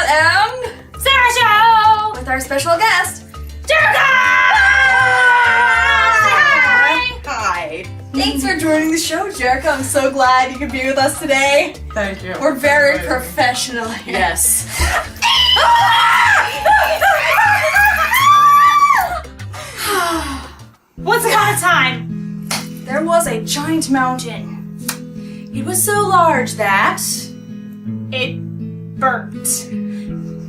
and Sarah Show! with our special guest, Jericho! Hi! Thanks for joining the show, Jericho. I'm so glad you could be with us today. Thank you. We're very professional here. Yes. Once upon a time, There was a giant mountain. It was so large that it burnt.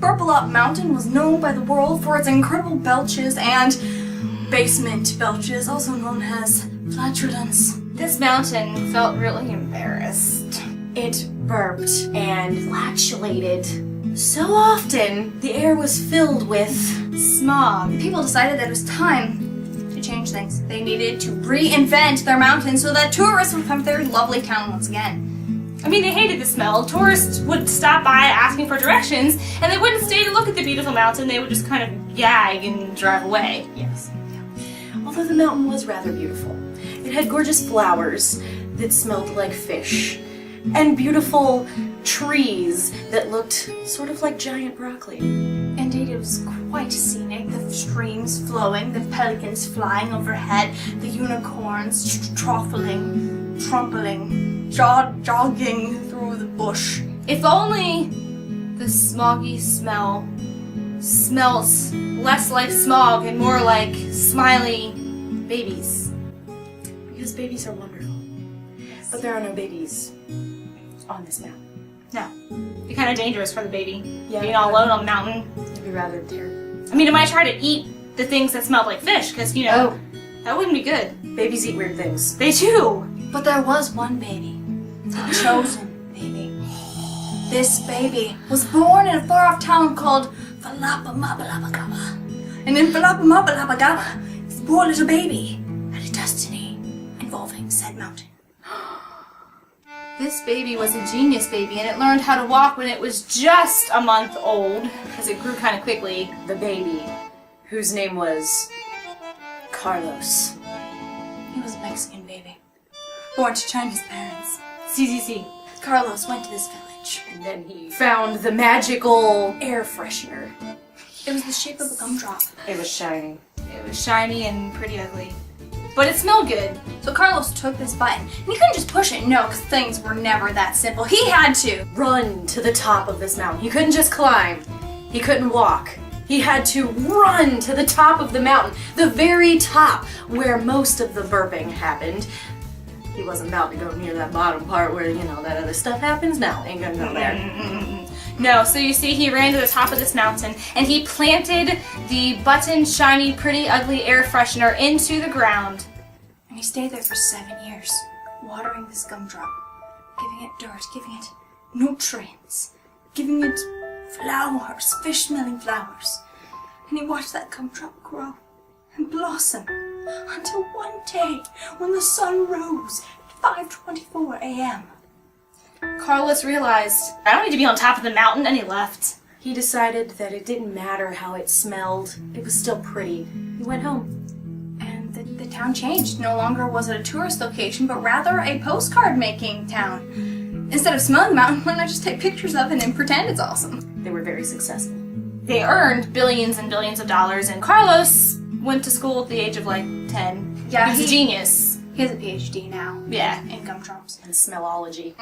Burpalop Mountain was known by the world for its incredible belches and basement belches, also known as flatulence. This mountain felt really embarrassed. It burped and flatulated so often the air was filled with smog. People decided that it was time to change things. They needed to reinvent their mountain so that tourists would come to their lovely town once again. I mean, they hated the smell. Tourists would stop by asking for directions, and they wouldn't stay to look at the beautiful mountain. They would just kind of gag and drive away. Yes. Although the mountain was rather beautiful. It had gorgeous flowers that smelled like fish, and beautiful trees that looked sort of like giant broccoli. Indeed, it was quite scenic. The streams flowing, the pelicans flying overhead, the unicorns trumpling, jogging through the bush. If only the smoggy smell smells less like smog and more like smiley babies. Because babies are wonderful. But there are no babies on this mountain. No. It'd be kind of dangerous for the baby. Yeah. Being all alone on the mountain. It'd be rather dear. I mean, it might try to eat the things that smelled like fish, because, you know, that wouldn't be good. Babies eat weird things. They do. But there was one baby. The chosen baby. This baby was born in a far-off town called Falapamabalabagaba. And in Falapamabalabagaba, this poor little baby had a destiny involving said mountain. This baby was a genius baby, and it learned how to walk when it was just a month old, because it grew kind of quickly. The baby, whose name was Carlos. He was a Mexican baby, born to Chinese parents. CCC. Carlos went to this village. And then he found the magical Air freshener. It was the shape of a gumdrop. It was shiny. It was shiny and pretty ugly. But it smelled good. So Carlos took this button, and he couldn't just push it, no, because things were never that simple. He had to Run to the top of this mountain. He couldn't just climb. He couldn't walk. He had to run to the top of the mountain, the very top where most of the burping happened. He wasn't about to go near that bottom part where, you know, that other stuff happens. No, ain't gonna go there. No, so you see, he ran to the top of this mountain, and he planted the button, shiny, pretty, ugly air freshener into the ground. And he stayed there for 7 years, watering this gumdrop, giving it dirt, giving it nutrients, giving it flowers, fish-smelling flowers. And he watched that gumdrop grow and blossom until one day when the sun rose at 5:24 a.m. Carlos realized, I don't need to be on top of the mountain, and he left. He decided that it didn't matter how it smelled. It was still pretty. He went home. And the town changed. No longer was it a tourist location, but rather a postcard-making town. Instead of smelling the mountain, why not just take pictures of it and pretend it's awesome? They were very successful. They earned billions and billions of dollars, and Carlos went to school at the age of like 10. Yeah, he was a genius. He has a PhD now. Yeah. In gumdrops. And smellology.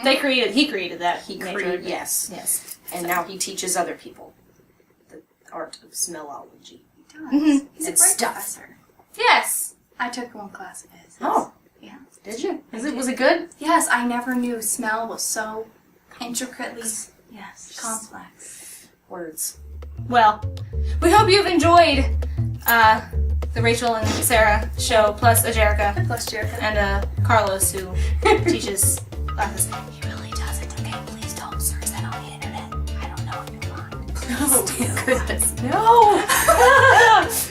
He created that. He major. created, yes. And now he teaches other people the art of smellology. He does. He's a And great stuff. professor. Yes. I took one class of his. Oh. Yeah. Did you? Was it good? Yes, I never knew smell was so intricately complex. Words. Well, we hope you've enjoyed the Rachel and Sarah show, plus Ajerica Plus Jericho. and Carlos, who teaches classes. He really does it. Okay, please don't search that on the internet. I don't know what you're on. Oh, goodness. No!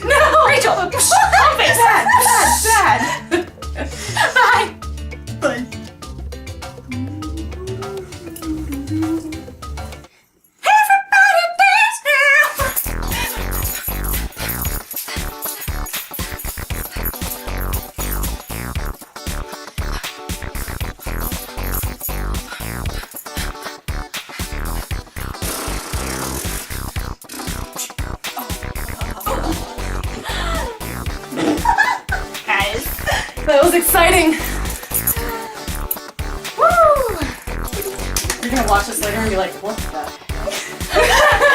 No! Rachel! Stop it! Bad! Bye! Bye. That was exciting. Woo! You're gonna watch this later and be like, what the?